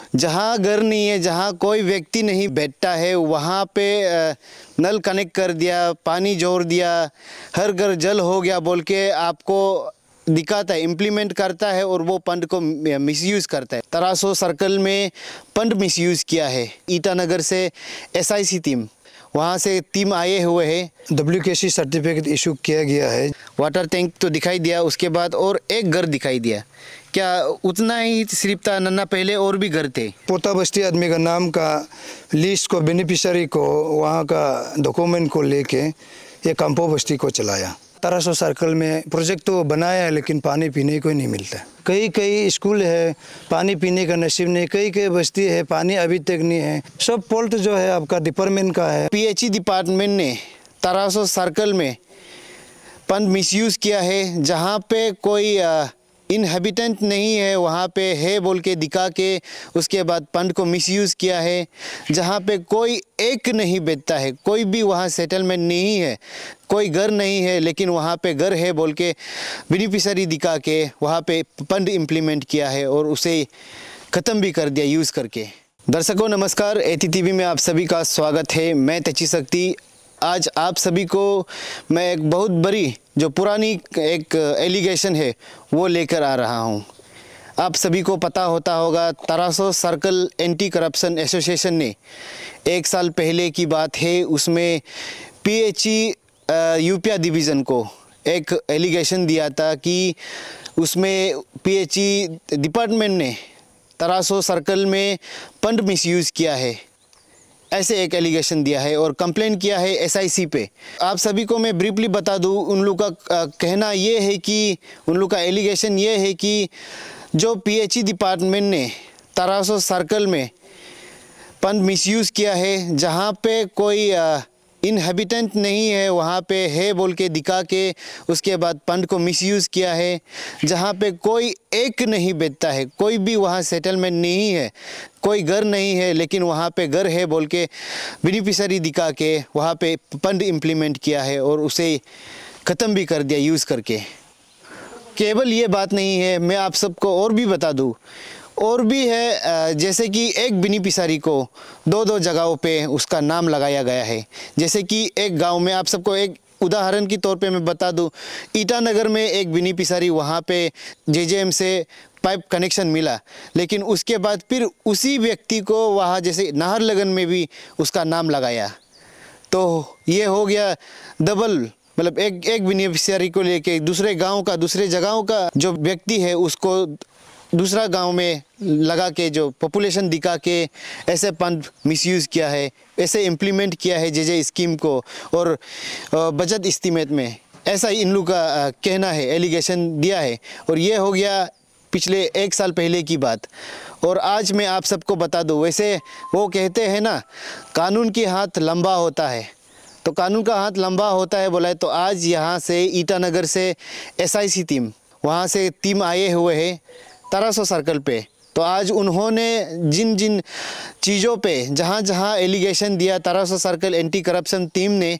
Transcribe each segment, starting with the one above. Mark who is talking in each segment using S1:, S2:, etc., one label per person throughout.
S1: जहाँ घर नहीं है, जहाँ कोई व्यक्ति नहीं बैठता है, वहाँ पे नल कनेक्ट कर दिया, पानी जोड़ दिया, हर घर जल हो गया बोल के आपको दिखाता है, इम्प्लीमेंट करता है और वो फंड को मिसयूज़ करता है। तरासो सर्कल में फंड मिसयूज़ किया है। ईटानगर से एसआईसी टीम, वहाँ से टीम आए हुए हैं।
S2: WKC सर्टिफिकेट इशू किया गया है।
S1: वाटर टैंक तो दिखाई दिया, उसके बाद और एक घर दिखाई दिया। क्या उतना ही सिर्फ था नन्ना, पहले और भी घर थे?
S2: पोता बस्ती आदमी का नाम का लिस्ट को, बेनिफिशियरी को, वहाँ का डॉक्यूमेंट को लेके ये कंपो बस्ती को चलाया। तरासो सर्कल में प्रोजेक्ट तो बनाया है लेकिन पानी पीने को ही नहीं मिलता। कई कई स्कूल है, पानी पीने का नसीब नहीं। कई कई बस्ती है, पानी अभी तक नहीं है। सब फॉल्ट जो है आपका डिपार्टमेंट का है।
S1: PHE डिपार्टमेंट ने तरासो सर्कल में फंड मिसयूज़ किया है। जहाँ पे कोई इनहेबिटेंट नहीं है, वहाँ पे है बोल के दिखा के उसके बाद फंड को मिसयूज़ किया है। जहाँ पे कोई एक नहीं बैठता है, कोई भी वहाँ सेटलमेंट नहीं है, कोई घर नहीं है, लेकिन वहाँ पे घर है बोल के बेनिफिशियरी दिखा के वहाँ पे फंड इम्प्लीमेंट किया है और उसे ख़त्म भी कर दिया यूज़ करके। दर्शकों नमस्कार, ATTV में आप सभी का स्वागत है। मैं तेची शक्ति। आज आप सभी को मैं एक बहुत बड़ी जो पुरानी एक एलिगेशन है वो लेकर आ रहा हूँ। आप सभी को पता होता होगा, तरासो सर्कल एंटी करप्शन एसोसिएशन ने 1 साल पहले की बात है, उसमें PHE यूपिया डिवीज़न को एक एलिगेशन दिया था कि उसमें PHE डिपार्टमेंट ने तरासो सर्कल में फंड मिसयूज़ किया है, ऐसे एक एलिगेशन दिया है और कंप्लेन किया है SIC पे। आप सभी को मैं ब्रीफली बता दूं, उन लोग का कहना ये है कि उन लोग का एलिगेशन ये है कि जो PHE डिपार्टमेंट ने तरासो सर्कल में फंड मिसयूज़ किया है, जहाँ पे कोई इनहेबिटेंट नहीं है, वहाँ पे है बोल के दिखा के उसके बाद फंड को मिसयूज़ किया है। जहाँ पे कोई एक नहीं बैठता है, कोई भी वहाँ सेटलमेंट नहीं है, कोई घर नहीं है, लेकिन वहाँ पे घर है बोल के बेनिफिशियरी दिखा के वहाँ पे फंड इम्प्लीमेंट किया है और उसे ख़त्म भी कर दिया यूज़ करके। केवल ये बात नहीं है, मैं आप सबको और भी बता दूँ, और भी है। जैसे कि एक बेनिफिशियरी को 2-2 जगहों पे उसका नाम लगाया गया है। जैसे कि एक गांव में, आप सबको एक उदाहरण के तौर पे मैं बता दूं, ईटानगर में एक बेनिफिशियरी, वहाँ पे JJM से पाइप कनेक्शन मिला, लेकिन उसके बाद फिर उसी व्यक्ति को वहाँ जैसे नाहरलगन में भी उसका नाम लगाया। तो ये हो गया डबल, मतलब एक बेनिफिशियरी को लेके दूसरे गाँव का, दूसरे जगहों का जो व्यक्ति है उसको दूसरा गांव में लगा के जो पॉपुलेशन दिखा के ऐसे फंड मिसयूज़ किया है, ऐसे इम्प्लीमेंट किया है JJ स्कीम को और बजट एस्टीमेट में। ऐसा इन लोग का कहना है, एलिगेशन दिया है। और ये हो गया पिछले 1 साल पहले की बात। और आज मैं आप सबको बता दूं, वैसे वो कहते हैं ना, कानून की हाथ लंबा होता है, तो कानून का हाथ लंबा होता है बोला है। तो आज यहाँ से ईटानगर से SIC टीम, वहाँ से टीम आए हुए हैं तरासो सर्कल पे। तो आज उन्होंने जिन जिन चीज़ों पे, जहाँ जहाँ एलिगेशन दिया तरासो सर्कल एंटी करप्शन टीम ने,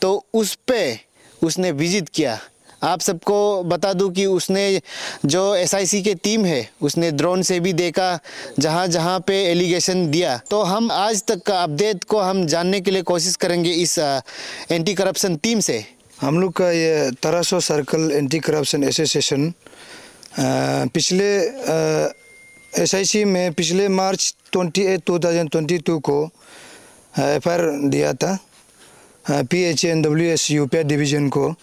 S1: तो उस पे उसने विजिट किया। आप सबको बता दूं कि उसने जो SIC के टीम है, उसने ड्रोन से भी देखा जहाँ जहाँ पे एलिगेशन दिया। तो हम आज तक का अपडेट को हम जानने के लिए कोशिश करेंगे इस एंटी करप्शन टीम से।
S2: हम लोग का ये तरासो सर्कल एंटी करप्शन एसोसिएशन पिछले SIC में पिछले मार्च 28, 2022 को FIR दिया था PHE and WS Yupia division को।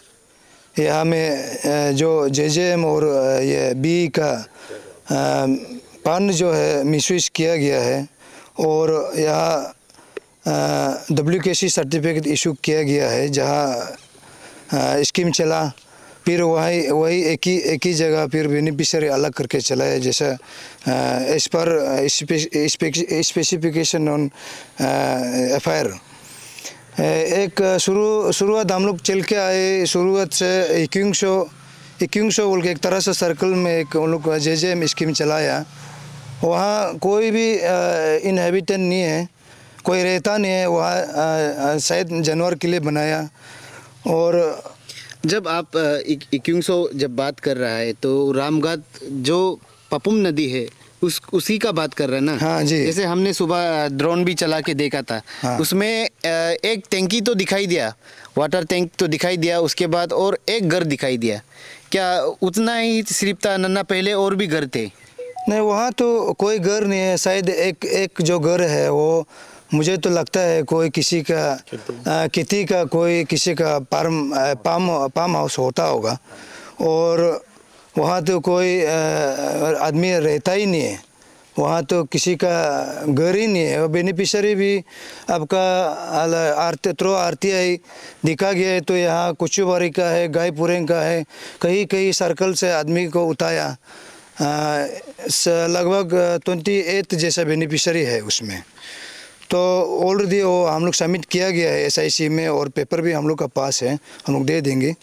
S2: यहाँ में जो JJM और ये BE का फंड जो है मिसयूज़ किया गया है और यहाँ WKC सर्टिफिकेट इशू किया गया है। जहाँ स्कीम चला, फिर वही एक ही जगह फिर बेनिफिशियरी अलग करके चला है। जैसा as per specification on FIR। एक शुरुआत हम लोग चल के आए, शुरुआत से इक्विंगशो बोल के एक तरह से सर्कल में एक उन लोग JJM स्कीम चलाया। वहाँ कोई भी इनहेबिटेंट नहीं है, कोई रहता नहीं है वहाँ, शायद जानवर के लिए बनाया। और
S1: जब आप इक्विंगशो जब बात कर रहा है, तो रामघाट जो पपुम नदी है उसी का बात कर रहे हैं ना?
S2: हाँ जी।
S1: जैसे हमने सुबह ड्रोन भी चला के देखा था।
S2: हाँ।
S1: उसमें एक टैंकी तो दिखाई दिया, वाटर टैंक तो दिखाई दिया, उसके बाद और एक घर दिखाई दिया। क्या उतना ही सिर्फ था नन्ना, पहले और भी घर थे?
S2: नहीं, वहाँ तो कोई घर नहीं है। शायद एक जो घर है वो मुझे तो लगता है कोई किसी का खेती का, कोई किसी का पाम हाउस होता होगा। और वहाँ तो कोई आदमी रहता ही नहीं है, वहाँ तो किसी का घर ही नहीं है। और बेनिफिशरी भी आपका RTI दिखा गया है तो यहाँ कुचुबारी का है, गायपुरें का है, कहीं कहीं सर्कल से आदमी को उठाया। लगभग 28 जैसा बेनिफिशरी है उसमें। तो ऑलरेडी वो हम लोग सबमिट किया गया है SIC में, और पेपर भी हम लोग का पास है, हम लोग दे देंगे।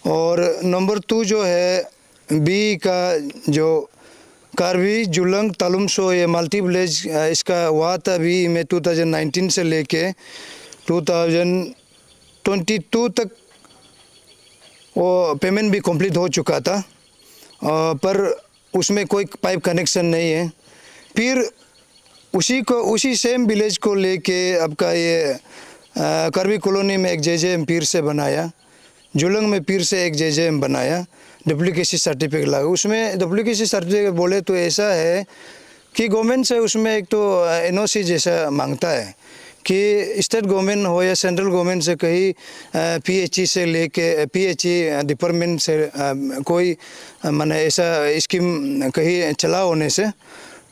S2: और नंबर 2 जो है बी का, जो कार्बी जुलंग तालुमसो, ये मल्टी विलेज इसका हुआ था बी में 2019 से लेके 2022 तक वो पेमेंट भी कंप्लीट हो चुका था, पर उसमें कोई पाइप कनेक्शन नहीं है। फिर उसी सेम विलेज को लेके आपका ये कार्बी कॉलोनी में एक JJM फिर से बनाया, जुलंग में फिर से एक JJM बनाया, डुप्लीकेसी सर्टिफिकेट लगा। उसमें डुप्लीकेसी सर्टिफिकेट बोले तो ऐसा है कि गवर्नमेंट से उसमें एक तो NOC जैसा मांगता है कि स्टेट गवर्नमेंट हो या सेंट्रल गवर्नमेंट से कहीं PHE से लेके PHE डिपार्टमेंट से कोई माने ऐसा स्कीम कहीं चला होने से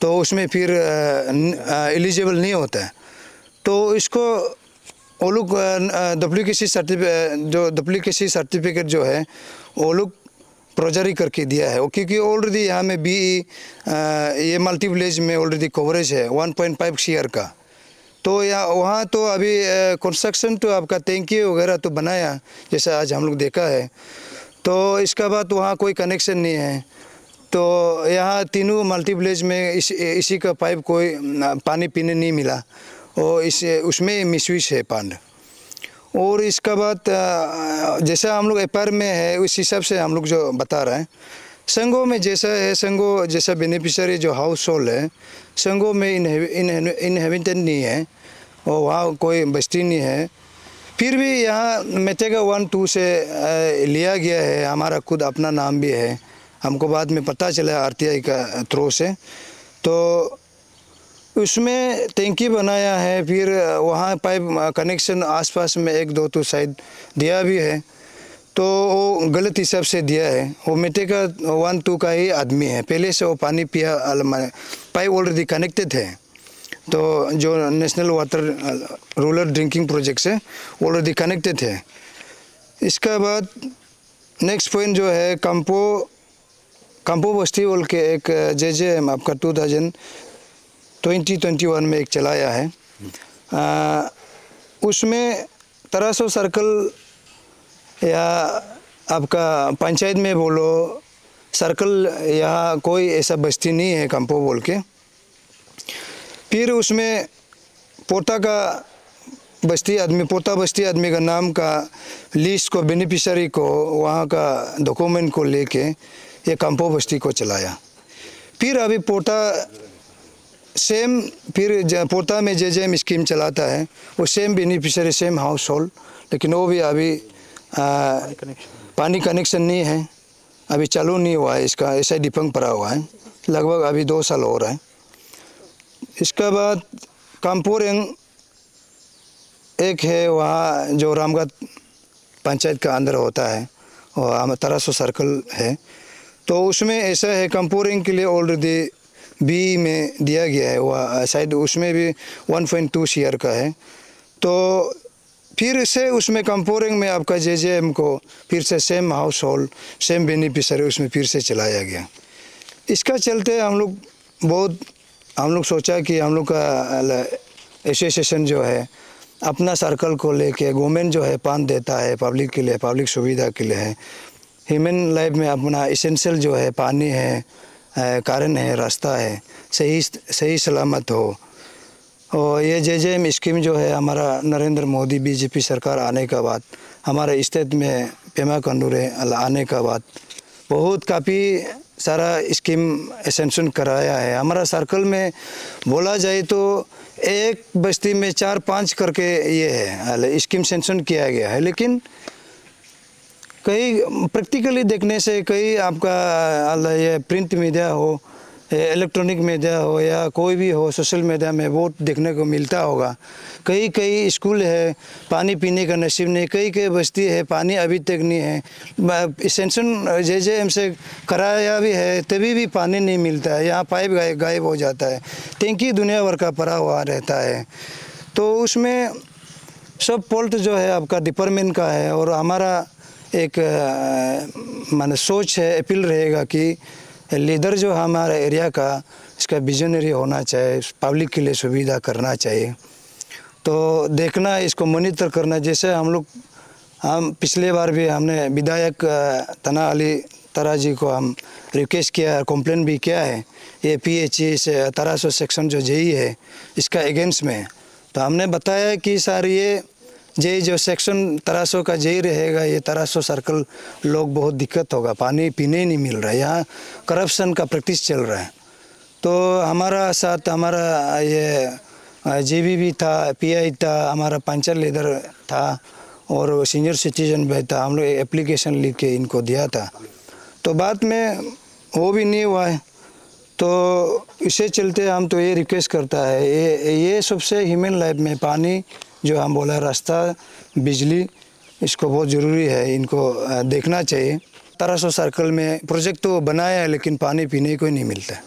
S2: तो उसमें फिर एलिजिबल नहीं होता है। तो इसको वो लोग डुप्लीकेसी सर्टिफिकेट जो है वो लोग प्रोजारी करके दिया है। क्योंकि ऑलरेडी यहाँ में BE ये मल्टी विलेज में ऑलरेडी कवरेज है 1.5 CR का। तो यहाँ वहाँ तो अभी कंस्ट्रक्शन तो आपका टैंकी वगैरह तो बनाया जैसा आज हम लोग देखा है, तो इसका बाद वहाँ कोई कनेक्शन नहीं है। तो यहाँ तीनों मल्टी विलेज में इसी का पाइप कोई पानी पीने नहीं मिला, और उसमें मिसयूज है पानी। और इसका बाद जैसा हम लोग FR में है उस हिसाब से हम लोग जो बता रहे हैं, संगो में जैसा है, संगो जैसा बेनिफिशियरी जो हाउस होल्ड है, संगो में इनहेबिटेंट नहीं है और वहाँ कोई बस्ती नहीं है। फिर भी यहाँ मेटेगा 1-2 से लिया गया है, हमारा खुद अपना नाम भी है, हमको बाद में पता चला RTI का थ्रू से। तो उसमें टैंकी बनाया है, फिर वहाँ पाइप कनेक्शन आसपास में 1-2 तो शायद दिया भी है, तो वो गलत हिसाब से दिया है। वो मेटेगा 1-2 का ही आदमी है, पहले से वो पानी पिया, पाइप ऑलरेडी कनेक्टेड है। तो जो national water rural drinking project से ऑलरेडी कनेक्टेड है। इसका बाद नेक्स्ट पॉइंट जो है कंपो बस्ती बोल के एक JJM आपका 2021 में एक चलाया है। उसमें 1300 सर्कल या आपका पंचायत में बोलो सर्कल, यहाँ कोई ऐसा बस्ती नहीं है कंपो बोल के। फिर उसमें पोता बस्ती आदमी का नाम का लिस्ट को, बेनिफिशियरी को, वहाँ का डॉक्यूमेंट को लेके ये कंपो बस्ती को चलाया। फिर अभी पोता सेम, फिर पोता में JJM स्कीम चलाता है, वो same beneficiary same house hold, लेकिन वो भी अभी पानी कनेक्शन नहीं है, अभी चालू नहीं हुआ है इसका, ऐसा ही डिफंग पड़ा हुआ है, लगभग अभी 2 साल हो रहा है। इसका बाद कामपुरेंग एक है, वहाँ जो रामगढ़ पंचायत का अंदर होता है, और 1300 सर्कल है। तो उसमें ऐसा है कामपुरेंग के लिए ऑलरेडी B में दिया गया है, वह शायद उसमें भी 1.2 CR का है। तो फिर से उसमें कंपोरिंग में आपका JJM को फिर से same house hold same beneficiary उसमें फिर से चलाया गया। इसका चलते हम लोग सोचा कि हम लोग का एसोसिएशन जो है अपना सर्कल को लेके, गवर्नमेंट जो है पान देता है पब्लिक के लिए, पब्लिक सुविधा के लिए है, ह्यूमन लाइफ में अपना इसेंशियल जो है पानी है, कारण है, रास्ता है, सही सलामत हो। और ये JJM स्कीम जो है हमारा नरेंद्र मोदी BJP सरकार आने का बाद, हमारे स्टेट में पेमा खांडू आने का बाद बहुत काफ़ी सारा स्कीम सैंक्शन कराया है। हमारा सर्कल में बोला जाए तो एक बस्ती में 4-5 करके ये है स्कीम सैंक्शन किया गया है, लेकिन कई प्रैक्टिकली देखने से कई आपका ये प्रिंट मीडिया हो, इलेक्ट्रॉनिक मीडिया हो या कोई भी हो, सोशल मीडिया में बहुत देखने को मिलता होगा। कई कई स्कूल है पानी पीने का नसीब नहीं, कई कई बस्ती है पानी अभी तक नहीं है। सैंक्शन JJM से कराया भी है तभी भी पानी नहीं मिलता है। यहाँ पाइप गायब हो जाता है, टैंकी दुनिया भर का पड़ा हुआ रहता है। तो उसमें सब फॉल्ट जो है आपका डिपार्टमेंट का है। और हमारा एक माने सोच है, अपील रहेगा कि लीडर जो हमारा एरिया का इसका विजनरी होना चाहिए, पब्लिक के लिए सुविधा करना चाहिए। तो देखना, इसको मॉनिटर करना। जैसे हम पिछले बार भी हमने विधायक तना अली तरा जी को हम रिक्वेस्ट किया, कंप्लेन भी किया है ये PHE से 1800 सेक्शन जो JE है इसका अगेंस्ट में। तो हमने बताया कि सर ये JE जो सेक्शन 1300 का JE रहेगा, ये 1300 सर्कल लोग बहुत दिक्कत होगा, पानी पीने ही नहीं मिल रहा है, यहाँ करप्शन का प्रैक्टिस चल रहा है। तो हमारा साथ हमारा ये JB भी था, PI था, हमारा पंचायत लीडर था और सीनियर सिटीजन भी था। हम लोग एप्लीकेशन लिख के इनको दिया था, तो बाद में वो भी नहीं हुआ है। तो इसे चलते हम तो ये रिक्वेस्ट करता है, ये सबसे ह्यूमन लाइफ में पानी जो हम बोला, रास्ता, बिजली, इसको बहुत ज़रूरी है, इनको देखना चाहिए। 1300 सर्कल में प्रोजेक्ट तो बनाया है लेकिन पानी पीने को ही नहीं मिलता है।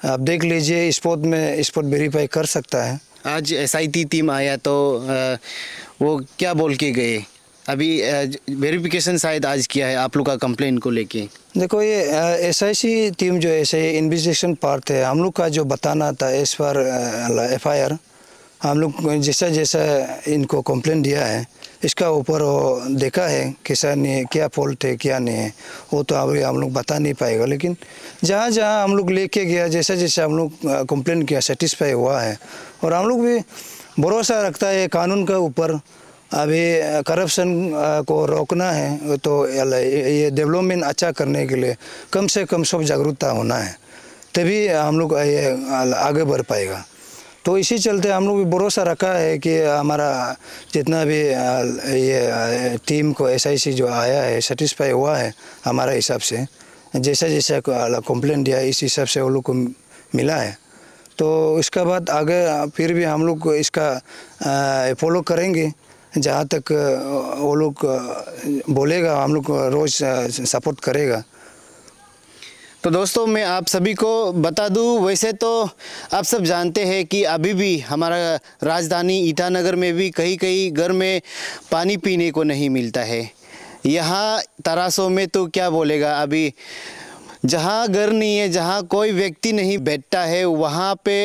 S2: आप देख लीजिए, स्पॉट वेरीफाई कर सकता है।
S1: आज SIT टीम आया तो वो क्या बोल के गए? अभी वेरिफिकेशन शायद आज किया है आप लोग का कंप्लेन को लेके।
S2: देखो ये SIC टीम जो ऐसे इन्वेस्टिगेशन पार्ट है, हम लोग का जो बताना था एज पर FIR, हम लोग जैसा जैसा इनको कंप्लेन दिया है इसका ऊपर वो देखा है कैसा नहीं है, क्या फॉल्ट है क्या नहीं है, वो तो अभी हम लोग बता नहीं पाएगा। लेकिन जहाँ जहाँ हम लोग लेके गया, जैसा जैसा हम लोग कंप्लेन किया, सेटिस्फाई हुआ है। और हम लोग भी भरोसा रखता है कानून के ऊपर। अभी करप्शन को रोकना है तो ये डेवलपमेंट अच्छा करने के लिए कम से कम सब जागरूकता होना है, तभी हम लोग ये आगे बढ़ पाएगा। तो इसी चलते हम लोग भी भरोसा रखा है कि हमारा जितना भी ये टीम को SIC जो आया है सेटिस्फाई हुआ है हमारा हिसाब से। जैसा जैसा कंप्लेंट दिया इस हिसाब से वो लोग को मिला है। तो इसका बाद आगे फिर भी हम लोग इसका फॉलो करेंगे, जहाँ तक वो लोग बोलेगा हम लोग रोज़ सपोर्ट करेगा।
S1: तो दोस्तों मैं आप सभी को बता दूं, वैसे तो आप सब जानते हैं कि अभी भी हमारा राजधानी ईटानगर में भी कई कई घर में पानी पीने को नहीं मिलता है। यहाँ तरासों में तो क्या बोलेगा, अभी जहाँ घर नहीं है, जहाँ कोई व्यक्ति नहीं बैठता है, वहाँ पे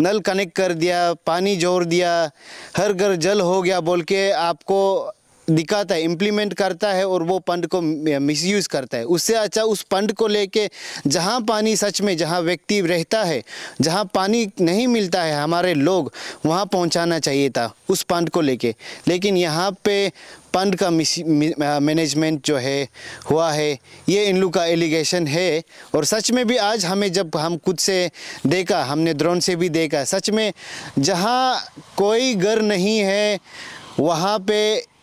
S1: नल कनेक्ट कर दिया, पानी जोड़ दिया, हर घर जल हो गया बोल के आपको दिखाता है, इम्प्लीमेंट करता है और वो फंड को मिसयूज़ करता है। उससे अच्छा उस फंड को लेके जहाँ पानी सच में, जहाँ व्यक्ति रहता है, जहाँ पानी नहीं मिलता है हमारे लोग, वहाँ पहुँचाना चाहिए था उस फंड को लेके। लेकिन यहाँ पे फंड का मैनेजमेंट जो है हुआ है, ये इन लोग का एलिगेशन है। और सच में भी आज हमें जब हम खुद से देखा, हमने ड्रोन से भी देखा, सच में जहाँ कोई घर नहीं है वहाँ पे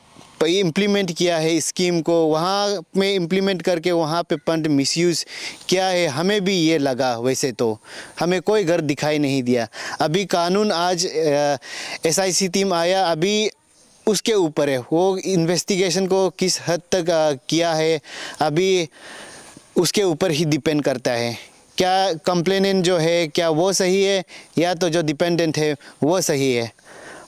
S1: इम्प्लीमेंट किया है स्कीम को, वहाँ में इम्प्लीमेंट करके वहाँ पे फंड मिसयूज़ किया है। हमें भी ये लगा, वैसे तो हमें कोई घर दिखाई नहीं दिया। अभी कानून आज SIC टीम आया, अभी उसके ऊपर है, वो इन्वेस्टिगेशन को किस हद तक किया है अभी उसके ऊपर ही डिपेंड करता है। क्या कंप्लेनेंट जो है क्या वो सही है या तो जो डिपेंडेंट है वो सही है।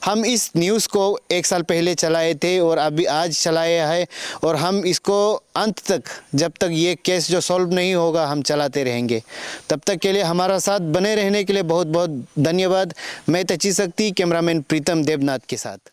S1: हम इस न्यूज़ को 1 साल पहले चलाए थे और अभी आज चलाया है, और हम इसको अंत तक, जब तक ये केस जो सॉल्व नहीं होगा, हम चलाते रहेंगे। तब तक के लिए हमारा साथ बने रहने के लिए बहुत बहुत धन्यवाद। मैं तची शक्ति, कैमरामैन प्रीतम देवनाथ के साथ।